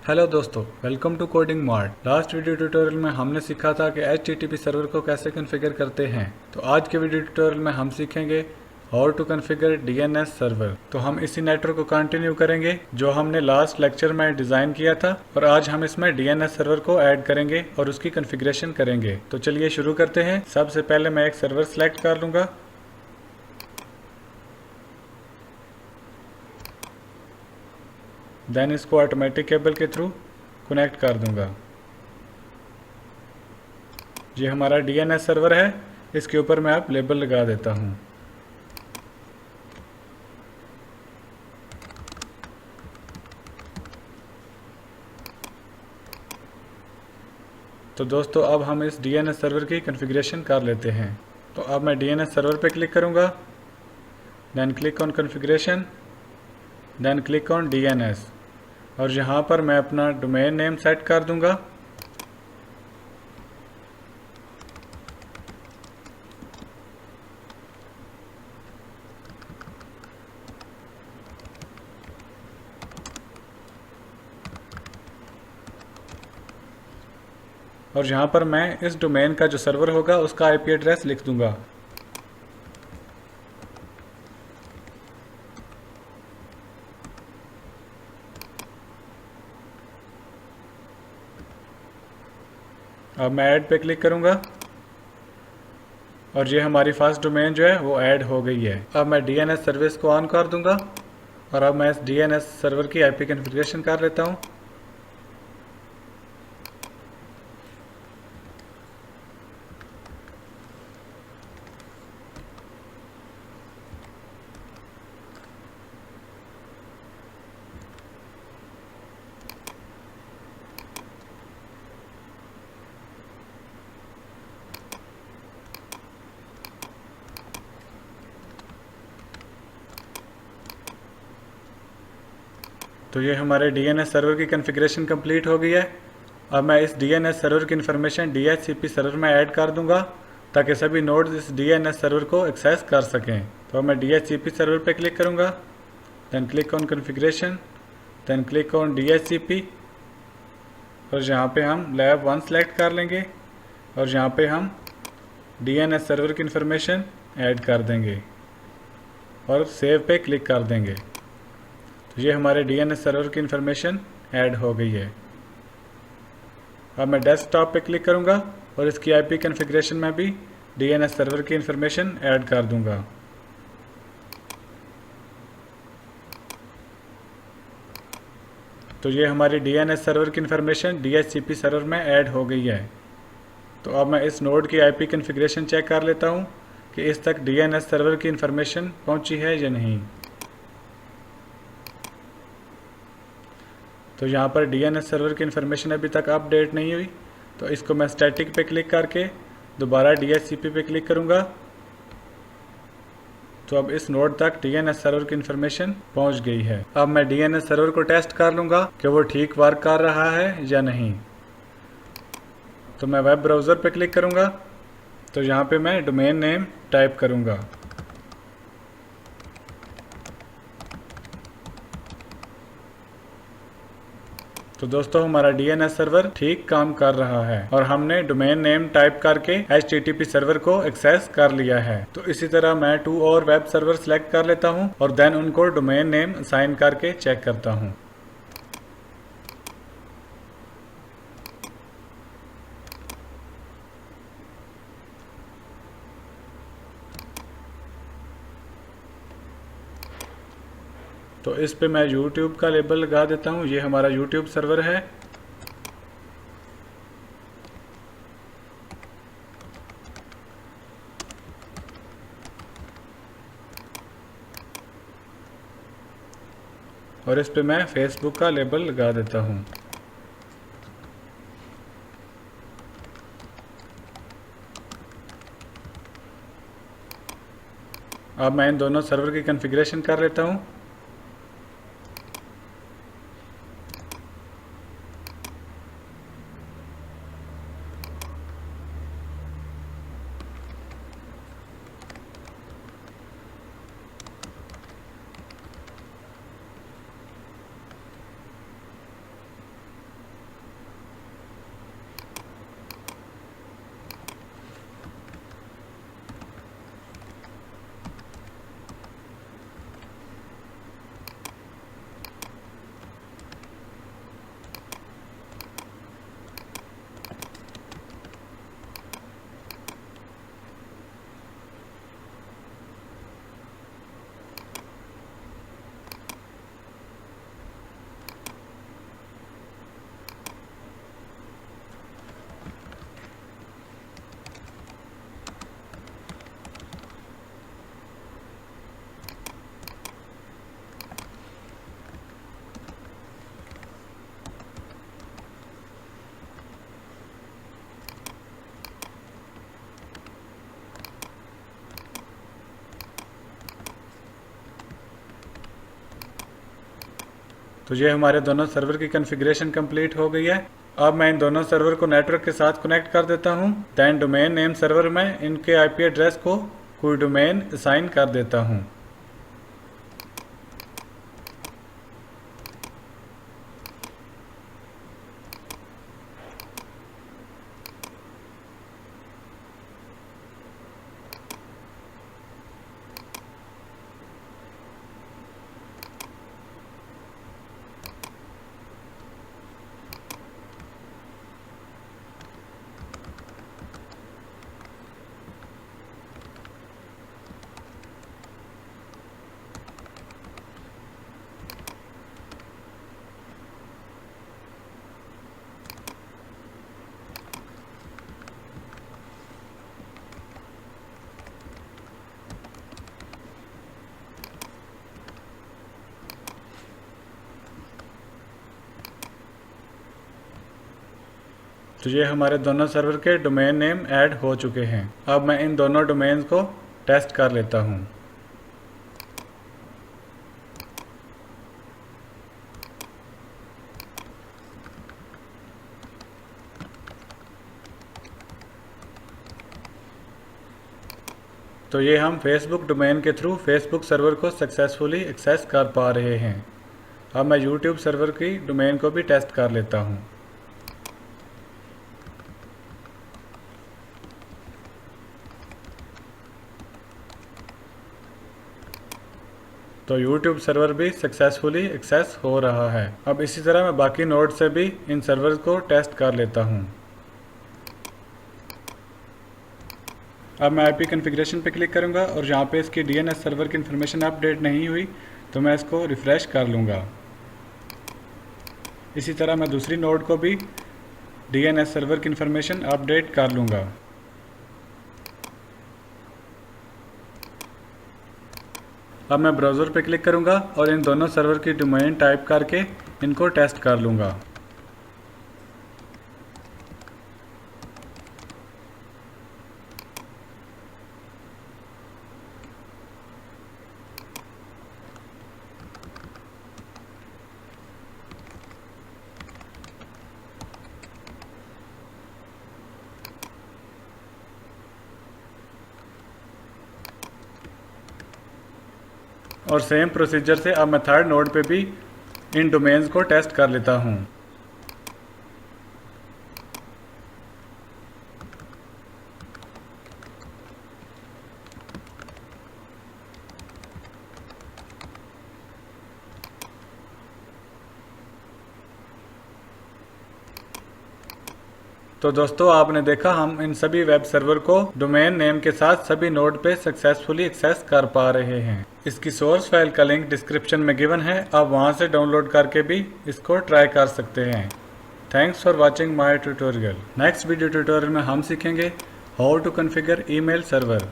Hello दोस्तों, welcome to coding mart. Last video tutorial में हमने सीखा था कि HTTP सर्वर को कैसे कॉन्फ़िगर करते हैं। तो आज के वीडियो ट्यूटोरियल में हम सीखेंगे how to configure DNS server. तो हम इसी नेटवर्क को कंटिन्यू करेंगे जो हमने लास्ट लेक्चर में डिज़ाइन किया था, और आज हम इसमें DNS सर्वर को ऐड करेंगे और उसकी कॉन्फ़िगरेशन करेंगे। तो चलिए शुरू करते हैं। सबसे पहले मैं एक सर्वर सेलेक्ट कर लूँगा। देन इसको ऑटोमेटिक केबल के थ्रू कनेक्ट कर दूंगा। ये हमारा DNS सर्वर है, इसके ऊपर मैं अब लेबल लगा देता हूँ। तो दोस्तों अब हम इस DNS सर्वर की कॉन्फ़िगरेशन कर लेते हैं। तो अब मैं DNS सर्वर पे क्लिक करूँगा, then click on configuration, then click on DNS, और यहाँ पर मैं अपना डोमेन नेम सेट कर दूँगा। और यहाँ पर मैं इस डोमेन का जो सर्वर होगा उसका IP एड्रेस लिख दूँगा। अब मैं ऐड पे क्लिक करूँगा और ये हमारी फर्स्ट डोमेन जो है वो ऐड हो गई है। अब मैं DNS सर्विस को ऑन कर दूँगा और अब मैं इस DNS सर्वर की IP कॉन्फ़िगरेशन कर लेता हूँ। तो ये हमारे DNS सर्वर की कॉन्फ़िगरेशन कंप्लीट हो गई है। अब मैं इस DNS सर्वर की इन्फॉर्मेशन DHCP सर्वर में ऐड कर दूंगा ताकि सभी नोड्स इस DNS सर्वर को एक्सेस कर सकें। तो अब मैं DHCP सर्वर पे क्लिक करूंगा, then click on configuration, then click on DHCP, और यहाँ पे हम लैब 1 सेलेक्ट कर लेंगे और यहाँ पे हम DNS सर्वर की इन्फॉर्मेशन ऐड कर देंगे और सेव पे क्लिक कर देंगे। तो ये हमारे DNS सर्वर की इन्फॉर्मेशन ऐड हो गई है। अब मैं डेस्कटॉप पे क्लिक करूंगा और इसकी IP कॉन्फ़िगरेशन में भी DNS सर्वर की इन्फॉर्मेशन ऐड कर दूंगा। तो ये हमारी DNS सर्वर की इन्फॉर्मेशन DHCP सर्वर में ऐड हो गई है। तो अब मैं इस नोड की IP कॉन्फ़िगरेशन चेक कर लेता हूँ कि इस तक DNS सर्वर की इन्फॉर्मेशन पहुँची है या नहीं। तो यहाँ पर DNS सर्वर की इन्फॉर्मेशन अभी तक अपडेट नहीं हुई, तो इसको मैं स्टैटिक पे क्लिक करके दोबारा DHCP पे क्लिक करूँगा। तो अब इस नोड तक DNS सर्वर की इन्फॉर्मेशन पहुँच गई है। अब मैं DNS सर्वर को टेस्ट कर लूँगा कि वो ठीक वर्क कर रहा है या नहीं। तो मैं वेब ब्राउज़र पे क्लिक करूँगा, तो यहाँ पे मैं डोमेन नेम टाइप करूँगा। तो दोस्तों हमारा DNS सर्वर ठीक काम कर रहा है और हमने डोमेन नेम टाइप करके HTTP सर्वर को एक्सेस कर लिया है। तो इसी तरह मैं 2 और वेब सर्वर सेलेक्ट कर लेता हूं और देन उनको डोमेन नेम असाइन करके चेक करता हूं। तो इस पे मैं YouTube का लेबल लगा देता हूं। ये हमारा YouTube सर्वर है। और इस पे मैं Facebook का लेबल लगा देता हूं। अब मैं इन दोनों सर्वर की कॉन्फ़िगरेशन कर लेता हूं। तो ये हमारे दोनों सर्वर की कॉन्फ़िगरेशन कंप्लीट हो गई है। अब मैं इन दोनों सर्वर को नेटवर्क के साथ कनेक्ट कर देता हूँ। दैन डोमेन नेम सर्वर में इनके आईपी एड्रेस को कोई डोमेन असाइन कर देता हूँ। तो ये हमारे दोनों सर्वर के डोमेन नेम ऐड हो चुके हैं। अब मैं इन दोनों डोमेन्स को टेस्ट कर लेता हूँ। तो ये हम फेसबुक डोमेन के थ्रू फेसबुक सर्वर को सक्सेसफुली एक्सेस कर पा रहे हैं। अब मैं यूट्यूब सर्वर की डोमेन को भी टेस्ट कर लेता हूँ। तो YouTube सर्वर भी सक्सेसफुली एक्सेस हो रहा है। अब इसी तरह मैं बाकी नोड से भी इन सर्वर को टेस्ट कर लेता हूँ। अब मैं IP कॉन्फ़िगरेशन पे क्लिक करूँगा और यहाँ पे इसकी DNS सर्वर की इन्फॉर्मेशन अपडेट नहीं हुई तो मैं इसको रिफ़्रेश कर लूँगा। इसी तरह मैं दूसरी नोड को भी DNS सर्वर की इन्फॉर्मेशन अपडेट कर लूँगा। अब मैं ब्राउज़र पे क्लिक करूँगा और इन दोनों सर्वर की डोमेन टाइप करके इनको टेस्ट कर लूँगा। और सेम प्रोसीजर से अब मैं थर्ड नोड पे भी इन डोमेन्स को टेस्ट कर लेता हूँ। तो दोस्तों आपने देखा हम इन सभी वेब सर्वर को डोमेन नेम के साथ सभी नोड पे सक्सेसफुली एक्सेस कर पा रहे हैं। इसकी सोर्स फाइल का लिंक डिस्क्रिप्शन में गिवन है, आप वहां से डाउनलोड करके भी इसको ट्राई कर सकते हैं। Thanks for watching my tutorial. Next video tutorial में हम सीखेंगे how to configure email server.